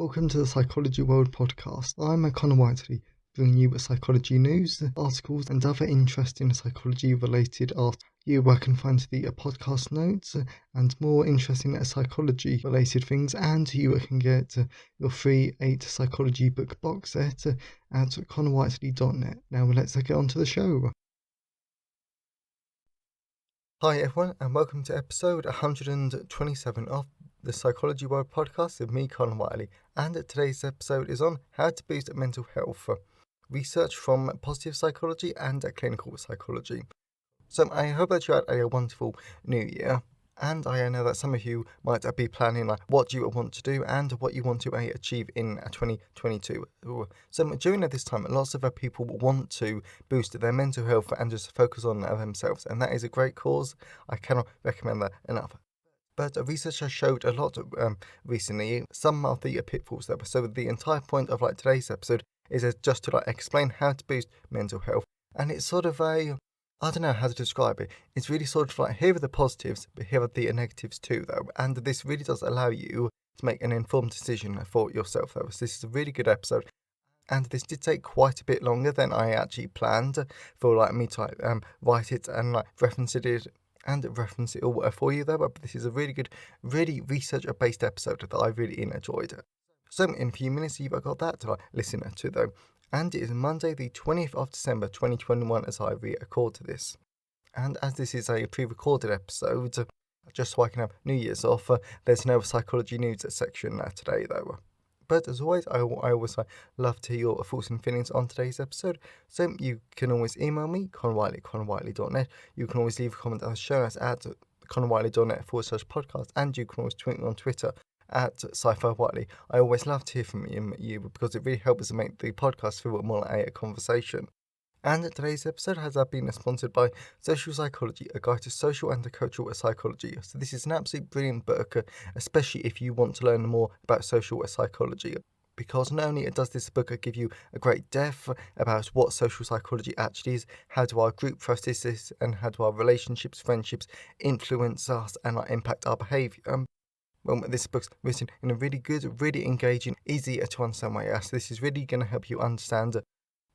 Welcome to the Psychology World podcast. I'm Connor Whiteley, bringing you psychology news, articles, and other interesting psychology-related articles. Where I can find the podcast notes and more interesting psychology-related things, and you can get your free 8 psychology book box set at connorwhiteley.net. Now let's get on to the show. Hi everyone, and welcome to episode 127 of the Psychology World podcast with me, Connor Whiteley, and today's episode is on how to boost mental health, research from positive psychology and clinical psychology. So I hope that you had a wonderful new year, and I know that some of you might be planning what you want to do and what you want to achieve in 2022. So during this time, lots of people want to boost their mental health and just focus on themselves, and that is a great cause. I cannot recommend that enough. But research has showed a lot recently some of the pitfalls there. So the entire point of today's episode is just to explain how to boost mental health, and it's sort of I don't know how to describe it. It's really sort of here are the positives, but here are the negatives too, though. And this really does allow you to make an informed decision for yourself, though. So this is a really good episode. And this did take quite a bit longer than I actually planned for me to write it and reference it all for you, though. But this is a really good, really research-based episode that I really enjoyed. So in a few minutes, you've got that to listen to, though. And it is Monday, the 20th of December, 2021, as I record this. And as this is a pre-recorded episode, just so I can have New Year's off, there's no psychology news section today, though. But as always, I always love to hear your thoughts and feelings on today's episode. So you can always email me, connorwhiteley@connorwhiteley.net. You can always leave a comment on the show notes at connorwhiteley.net/podcast. And you can always tweet me on Twitter at Sci-Fi Whiteley. I always love to hear from you because it really helps to make the podcast feel more like a conversation. And today's episode has been sponsored by Social Psychology, a guide to social and cultural psychology. So this is an absolutely brilliant book, especially if you want to learn more about social psychology. Because not only does this book give you a great depth about what social psychology actually is, how do our group processes and how do our relationships, friendships influence us and impact our behaviour. Well, this book's written in a really good, really engaging, easy to understand way. So this is really going to help you understand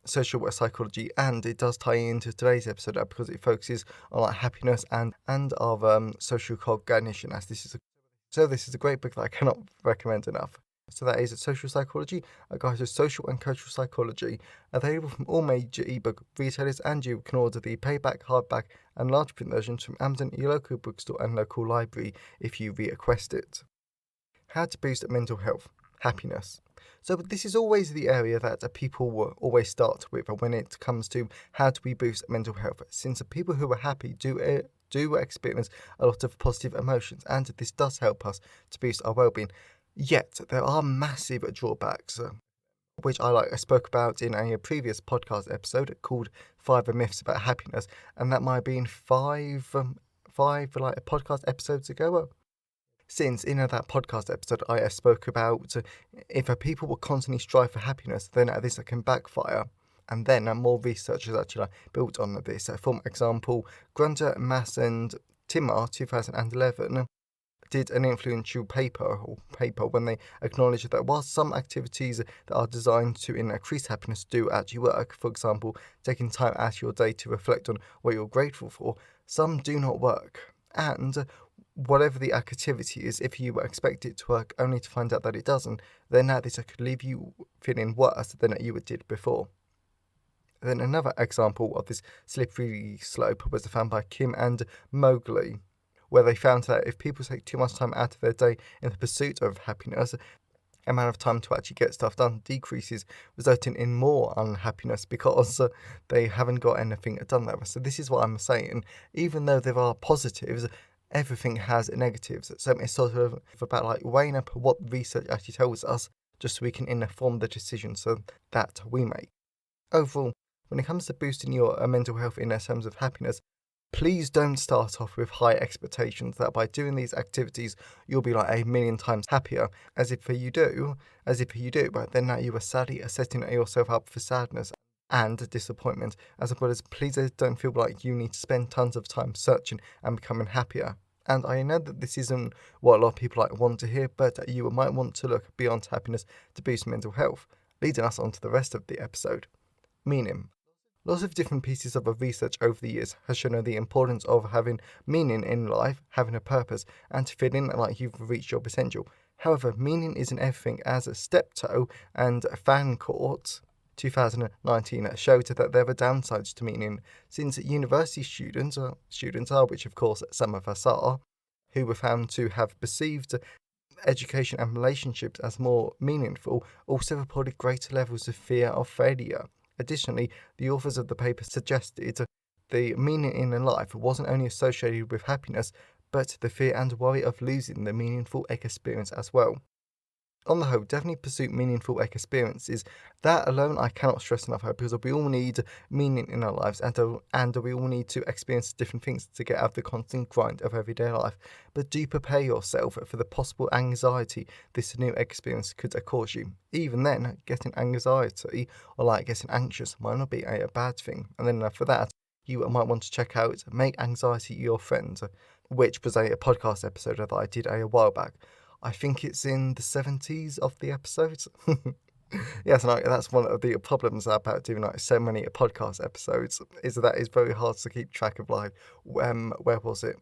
social psychology, and it does tie into today's episode because it focuses on happiness and our social cognition. This is a great book that I cannot recommend enough. So that is Social Psychology, a guide to social and cultural psychology, available from all major ebook retailers, and you can order the paperback, hardback, and large print versions from Amazon, your local bookstore, and local library if you request it. How to boost mental health, happiness. So this is always the area that people will always start with when it comes to how do we boost mental health, since the people who are happy do experience a lot of positive emotions, and this does help us to boost our well-being. Yet there are massive drawbacks, which I spoke about in a previous podcast episode called 5 Myths About Happiness, and that might have been five podcast episodes ago. Since in that podcast episode I spoke about if people will constantly strive for happiness, then this can backfire. And then more research is actually built on this. For example, Grunter, Mass and Timmer 2011 did an influential paper when they acknowledged that while some activities that are designed to increase happiness do actually work, for example, taking time out of your day to reflect on what you're grateful for, some do not work. And whatever the activity is, if you expect it to work only to find out that it doesn't, then this could leave you feeling worse than you did before. Then another example of this slippery slope was found by Kim and Mowgli, where they found that if people take too much time out of their day in the pursuit of happiness, the amount of time to actually get stuff done decreases, resulting in more unhappiness because they haven't got anything done there. So this is what I'm saying. Even though there are positives, everything has negatives. So it's sort of about weighing up what research actually tells us, just so we can inform the decisions so that we make. Overall, when it comes to boosting your mental health in terms of happiness, please don't start off with high expectations that by doing these activities you'll be a million times happier, as if you do, but then now you are sadly setting yourself up for sadness and disappointment, as well as please don't feel like you need to spend tons of time searching and becoming happier, And I know that this isn't what a lot of people want to hear, but you might want to look beyond happiness to boost mental health, leading us on to the rest of the episode. Meaning. Lots of different pieces of research over the years has shown the importance of having meaning in life, having a purpose, and feeling like you've reached your potential. However, meaning isn't everything, as Steptoe and Fancourt 2019 showed that there were downsides to meaning, since university students are, which of course some of us are, who were found to have perceived education and relationships as more meaningful, also reported greater levels of fear of failure. Additionally, the authors of the paper suggested the meaning in life wasn't only associated with happiness, but the fear and worry of losing the meaningful experience as well. On the whole, definitely pursue meaningful experiences. That alone I cannot stress enough, because we all need meaning in our lives, and we all need to experience different things to get out of the constant grind of everyday life. But do prepare yourself for the possible anxiety this new experience could cause you. Even then, getting anxiety or getting anxious might not be a bad thing. And then for that, you might want to check out Make Anxiety Your Friend, which was a podcast episode that I did a while back. I think it's in the 70s of the episode. Yes, and that's one of the problems about doing so many podcast episodes, is that it's very hard to keep track of where was it?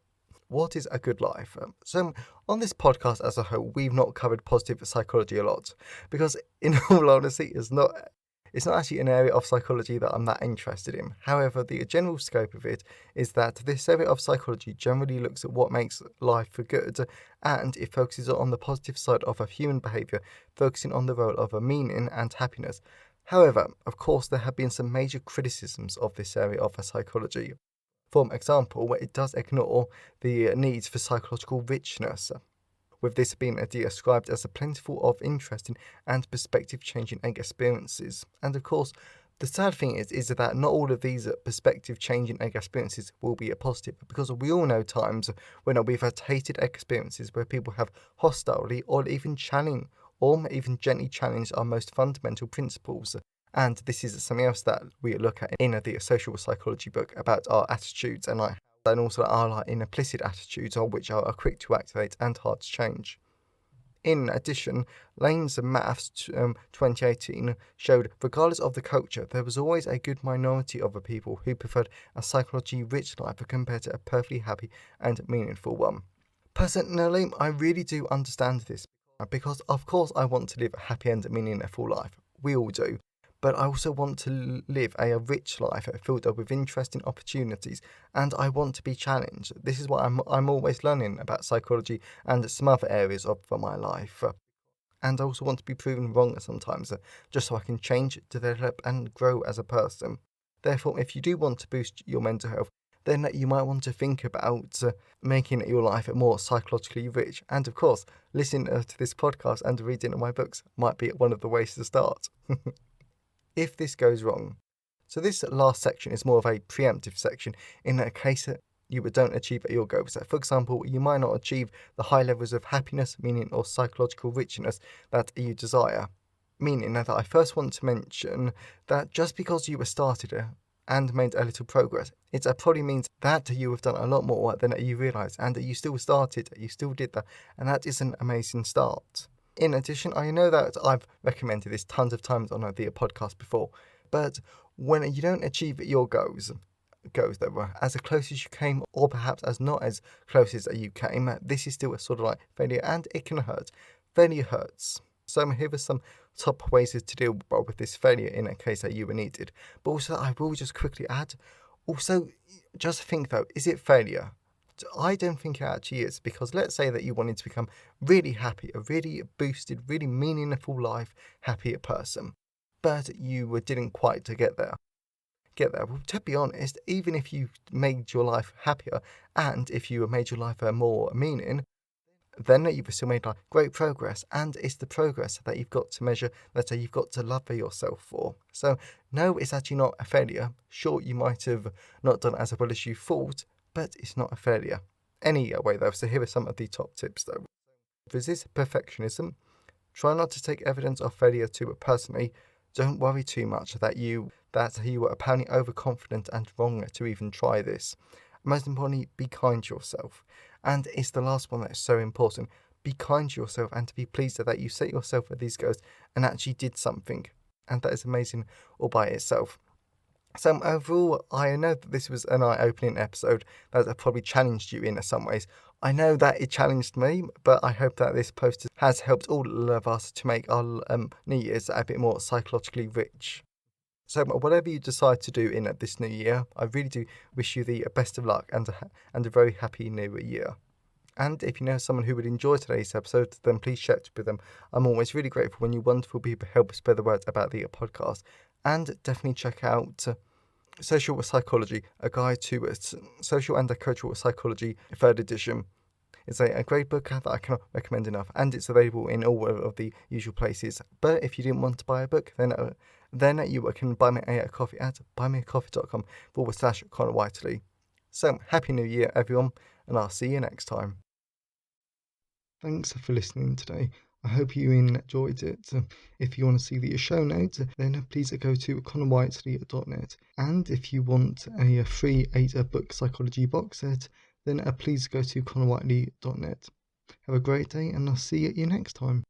What is a good life? So on this podcast as a whole, we've not covered positive psychology a lot, because in all honesty, it's not actually an area of psychology that I'm that interested in. However, the general scope of it is that this area of psychology generally looks at what makes life for good, and it focuses on the positive side of human behaviour, focusing on the role of meaning and happiness. However, of course, there have been some major criticisms of this area of psychology. For example, where it does ignore the needs for psychological richness, with this being described as a plentiful of interesting and perspective-changing experiences. And of course, the sad thing is that not all of these perspective-changing experiences will be positive, because we all know times when we've had hated experiences where people have hostilely or even gently challenged our most fundamental principles. And this is something else that we look at in the social psychology book about our attitudes and also our implicit attitudes, which are quick to activate and hard to change. In addition, Lane's Maths 2018 showed, regardless of the culture, there was always a good minority of people who preferred a psychology-rich life compared to a perfectly happy and meaningful one. Personally, I really do understand this, because of course I want to live a happy and meaningful life. We all do. But I also want to live a rich life filled up with interesting opportunities, and I want to be challenged. This is why I'm always learning about psychology and some other areas of my life. And I also want to be proven wrong sometimes, just so I can change, develop, and grow as a person. Therefore, if you do want to boost your mental health, then you might want to think about making your life more psychologically rich. And of course, listening to this podcast and reading my books might be one of the ways to start. If this goes wrong. So this last section is more of a preemptive section in a case that you don't achieve your goals. For example, you might not achieve the high levels of happiness, meaning, or psychological richness that you desire. Meaning that I first want to mention that just because you were started and made a little progress, it probably means that you have done a lot more than you realise, and that you still started, you still did that, and that is an amazing start. In addition, I know that I've recommended this tons of times on the podcast before, but when you don't achieve your goals that were as close as you came, or perhaps as not as close as you came, this is still a sort of failure, and it can hurt. Failure hurts. So here are some top ways to deal with this failure in a case that you were needed. But also, I will just quickly add, also, just think though, is it failure? I don't think it actually is, because let's say that you wanted to become really happy, a really boosted, really meaningful life, happier person, but you didn't quite to get there. Well, to be honest, even if you made your life happier, and if you made your life more meaning, then you've still made great progress, and it's the progress that you've got to measure, that you've got to love yourself for. So no, it's actually not a failure. Sure, you might have not done as well as you thought, but it's not a failure. Anyway though, so here are some of the top tips though. Resist perfectionism. Try not to take evidence of failure too personally. Don't worry too much that you were apparently overconfident and wrong to even try this. Most importantly, be kind to yourself. And it's the last one that's so important. Be kind to yourself and to be pleased that you set yourself with these goals and actually did something. And that is amazing all by itself. So overall, I know that this was an eye-opening episode that probably challenged you in some ways. I know that it challenged me, but I hope that this post has helped all of us to make our New Year's a bit more psychologically rich. So whatever you decide to do in this new year, I really do wish you the best of luck and a very happy new year. And if you know someone who would enjoy today's episode, then please share it with them. I'm always really grateful when you wonderful people help spread the word about the podcast. And definitely check out Social Psychology, a guide to social and cultural psychology, 3rd edition. It's a great book that I cannot recommend enough, and it's available in all of the usual places. But if you didn't want to buy a book, then you can buy me a coffee at buymeacoffee.com/Connor Whiteley. So, Happy New Year, everyone, and I'll see you next time. Thanks for listening today. I hope you enjoyed it. If you want to see the show notes, then please go to connorwhiteley.net. And if you want a free 8-book psychology box set, then please go to connorwhiteley.net. Have a great day, and I'll see you next time.